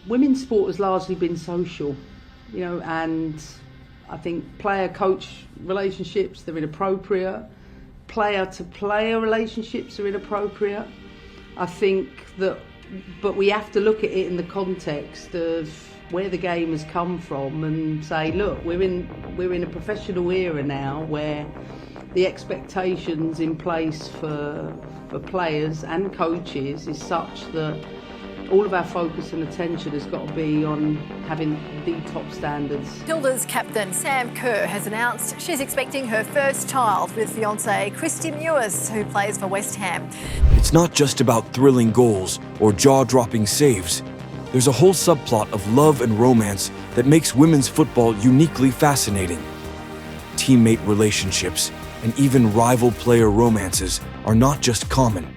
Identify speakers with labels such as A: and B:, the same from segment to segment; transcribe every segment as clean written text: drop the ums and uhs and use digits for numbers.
A: women's sport has largely been social, and I think player-coach relationships, they're inappropriate. Player-to-player relationships are inappropriate. I think that, but we have to look at it in the context of where the game has come from and say, look, we're in a professional era now where the expectations in place for players and coaches is such that all of our focus and attention has got to be on having the top standards.
B: Matilda's captain Sam Kerr has announced she's expecting her first child with fiancé Christy Mewis, who plays for West Ham.
C: It's not just about thrilling goals or jaw-dropping saves. There's a whole subplot of love and romance that makes women's football uniquely fascinating. Teammate relationships and even rival player romances are not just common,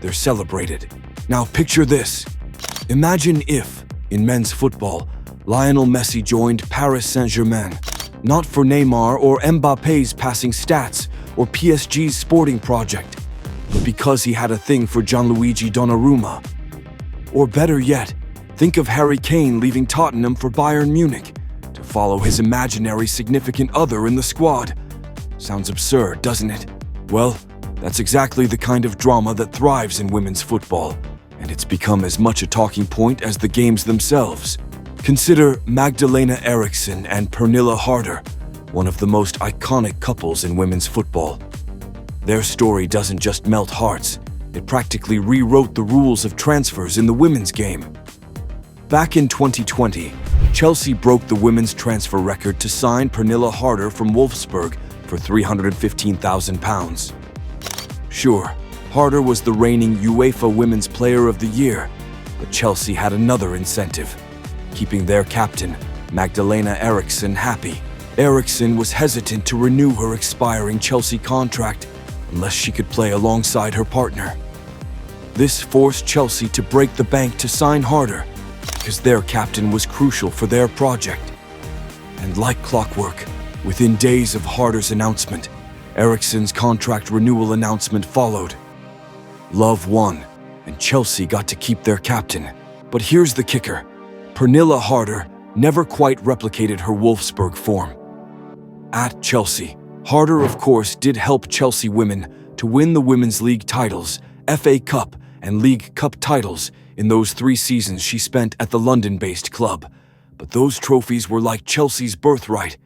C: they're celebrated. Now picture this. Imagine if, in men's football, Lionel Messi joined Paris Saint-Germain, not for Neymar or Mbappé's passing stats or PSG's sporting project, but because he had a thing for Gianluigi Donnarumma. Or better yet, think of Harry Kane leaving Tottenham for Bayern Munich to follow his imaginary significant other in the squad. Sounds absurd, doesn't it? Well, that's exactly the kind of drama that thrives in women's football, and it's become as much a talking point as the games themselves. Consider Magdalena Eriksson and Pernilla Harder, one of the most iconic couples in women's football. Their story doesn't just melt hearts, it practically rewrote the rules of transfers in the women's game. Back in 2020, Chelsea broke the women's transfer record to sign Pernilla Harder from Wolfsburg for £315,000. Sure, Harder was the reigning UEFA Women's Player of the Year, but Chelsea had another incentive: keeping their captain, Magdalena Eriksson, happy. Eriksson was hesitant to renew her expiring Chelsea contract unless she could play alongside her partner. This forced Chelsea to break the bank to sign Harder, because their captain was crucial for their project. And like clockwork, within days of Harder's announcement, Eriksson's contract renewal announcement followed. Love won, and Chelsea got to keep their captain. But here's the kicker: Pernilla Harder never quite replicated her Wolfsburg form. At Chelsea, Harder of course did help Chelsea women to win the Women's League titles, FA Cup and League Cup titles in those 3 seasons she spent at the London-based club. But those trophies were like Chelsea's birthright.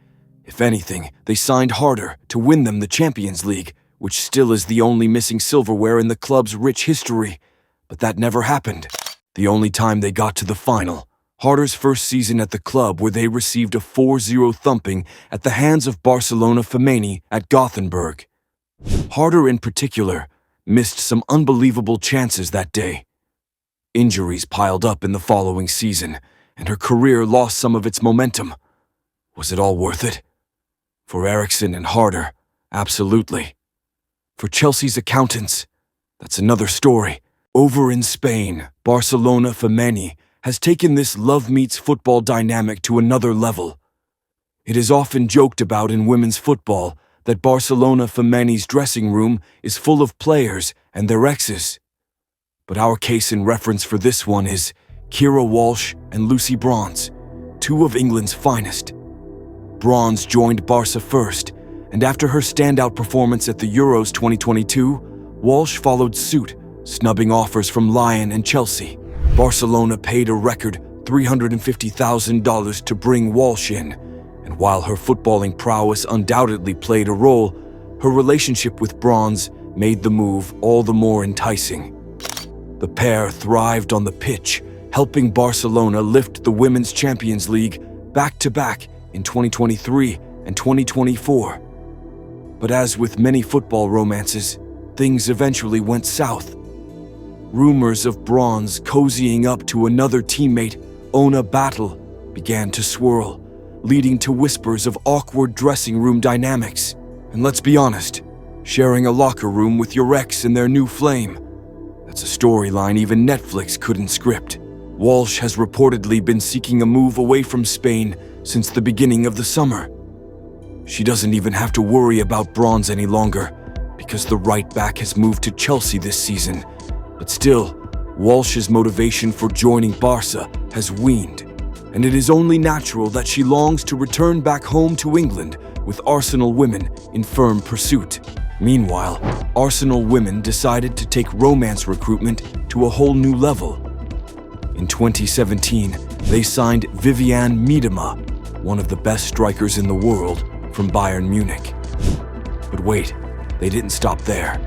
C: If anything, they signed Harder to win them the Champions League, which still is the only missing silverware in the club's rich history. But that never happened. The only time they got to the final, Harder's first season at the club, where they received a 4-0 thumping at the hands of Barcelona Femení at Gothenburg. Harder in particular missed some unbelievable chances that day. Injuries piled up in the following season, and her career lost some of its momentum. Was it all worth it? For Eriksson and Harder, absolutely. For Chelsea's accountants, that's another story. Over in Spain, Barcelona Femení has taken this love-meets-football dynamic to another level. It is often joked about in women's football that Barcelona Femení's dressing room is full of players and their exes. But our case in reference for this one is Keira Walsh and Lucy Bronze, 2 of England's finest. Bronze joined Barca first, and after her standout performance at the Euros 2022, Walsh followed suit, snubbing offers from Lyon and Chelsea. Barcelona paid a record $350,000 to bring Walsh in, and while her footballing prowess undoubtedly played a role, her relationship with Bronze made the move all the more enticing. The pair thrived on the pitch, helping Barcelona lift the Women's Champions League back-to-back in 2023 and 2024. But as with many football romances, things eventually went south. Rumors of Bronze cozying up to another teammate, Ona Battle, began to swirl, leading to whispers of awkward dressing room dynamics. And let's be honest, sharing a locker room with your ex and their new flame, that's a storyline even Netflix couldn't script. Walsh has reportedly been seeking a move away from Spain since the beginning of the summer. She doesn't even have to worry about Bronze any longer, because the right back has moved to Chelsea this season. But still, Walsh's motivation for joining Barca has waned, and it is only natural that she longs to return back home to England with Arsenal women in firm pursuit. Meanwhile, Arsenal women decided to take romance recruitment to a whole new level. In 2017, they signed Vivianne Miedema, one of the best strikers in the world, from Bayern Munich. But wait, they didn't stop there.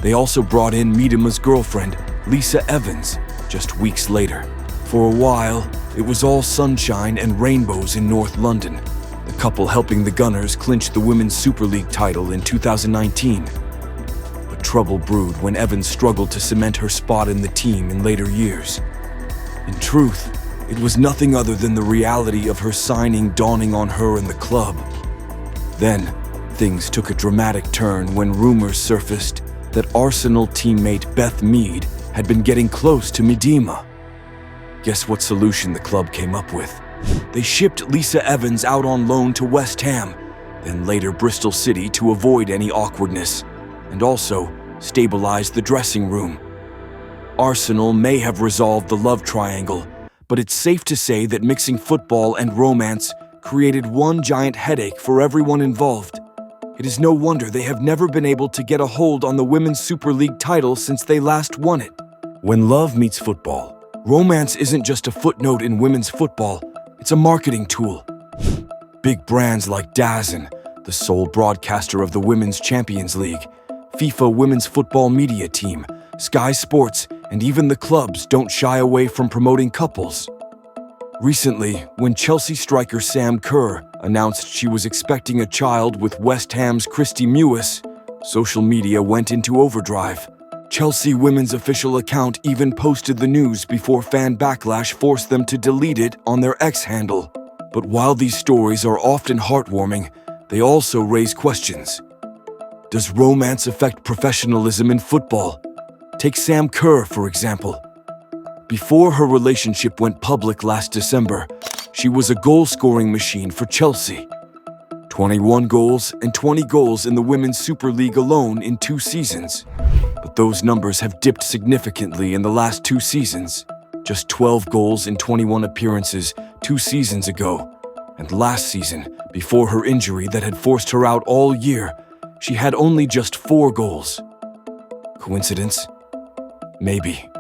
C: They also brought in Miedema's girlfriend, Lisa Evans, just weeks later. For a while, it was all sunshine and rainbows in North London, the couple helping the Gunners clinch the Women's Super League title in 2019. But trouble brewed when Evans struggled to cement her spot in the team in later years. In truth, it was nothing other than the reality of her signing dawning on her and the club. Then, things took a dramatic turn when rumors surfaced that Arsenal teammate Beth Mead had been getting close to Miedema. Guess what solution the club came up with? They shipped Lisa Evans out on loan to West Ham, then later Bristol City to avoid any awkwardness, and also stabilize the dressing room. Arsenal may have resolved the love triangle, but it's safe to say that mixing football and romance created one giant headache for everyone involved. It is no wonder they have never been able to get a hold on the Women's Super League title since they last won it. When love meets football, romance isn't just a footnote in women's football, it's a marketing tool. Big brands like DAZN, the sole broadcaster of the Women's Champions League, FIFA Women's Football Media Team, Sky Sports, and even the clubs don't shy away from promoting couples. Recently, when Chelsea striker Sam Kerr announced she was expecting a child with West Ham's Kristie Mewis, social media went into overdrive. Chelsea women's official account even posted the news before fan backlash forced them to delete it on their X handle. But while these stories are often heartwarming, they also raise questions. Does romance affect professionalism in football? Take Sam Kerr, for example. Before her relationship went public last December, she was a goal-scoring machine for Chelsea. 21 goals and 20 goals in the Women's Super League alone in 2 seasons. But those numbers have dipped significantly in the last 2 seasons. Just 12 goals in 21 appearances 2 seasons ago. And last season, before her injury that had forced her out all year, she had only just 4 goals. Coincidence? Maybe.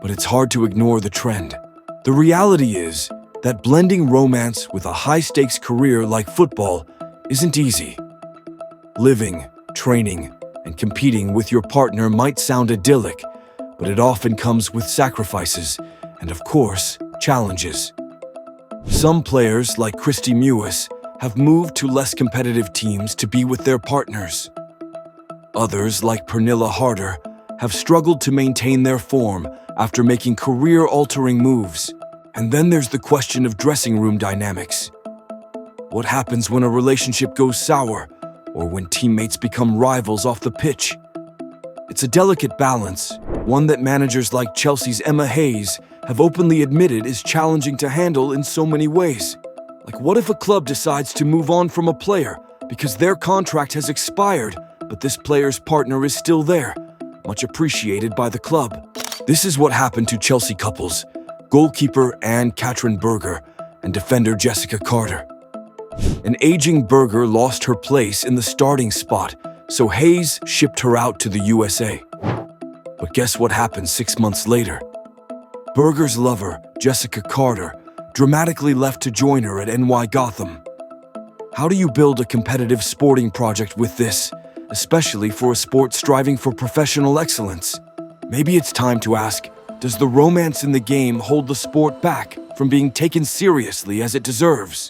C: But it's hard to ignore the trend. The reality is that blending romance with a high-stakes career like football isn't easy. Living, training, and competing with your partner might sound idyllic, but it often comes with sacrifices and, of course, challenges. Some players, like Kristie Mewis, have moved to less competitive teams to be with their partners. Others, like Pernilla Harder, have struggled to maintain their form after making career-altering moves. And then there's the question of dressing room dynamics. What happens when a relationship goes sour, or when teammates become rivals off the pitch? It's a delicate balance, one that managers like Chelsea's Emma Hayes have openly admitted is challenging to handle in so many ways. Like, what if a club decides to move on from a player because their contract has expired, but this player's partner is still there, much appreciated by the club? This is what happened to Chelsea couples, goalkeeper Anne-Katrin Berger and defender Jessica Carter. An aging Berger lost her place in the starting spot, so Hayes shipped her out to the USA. But guess what happened 6 months later? Berger's lover, Jessica Carter, dramatically left to join her at NY Gotham. How do you build a competitive sporting project with this, especially for a sport striving for professional excellence? Maybe it's time to ask, does the romance in the game hold the sport back from being taken seriously as it deserves?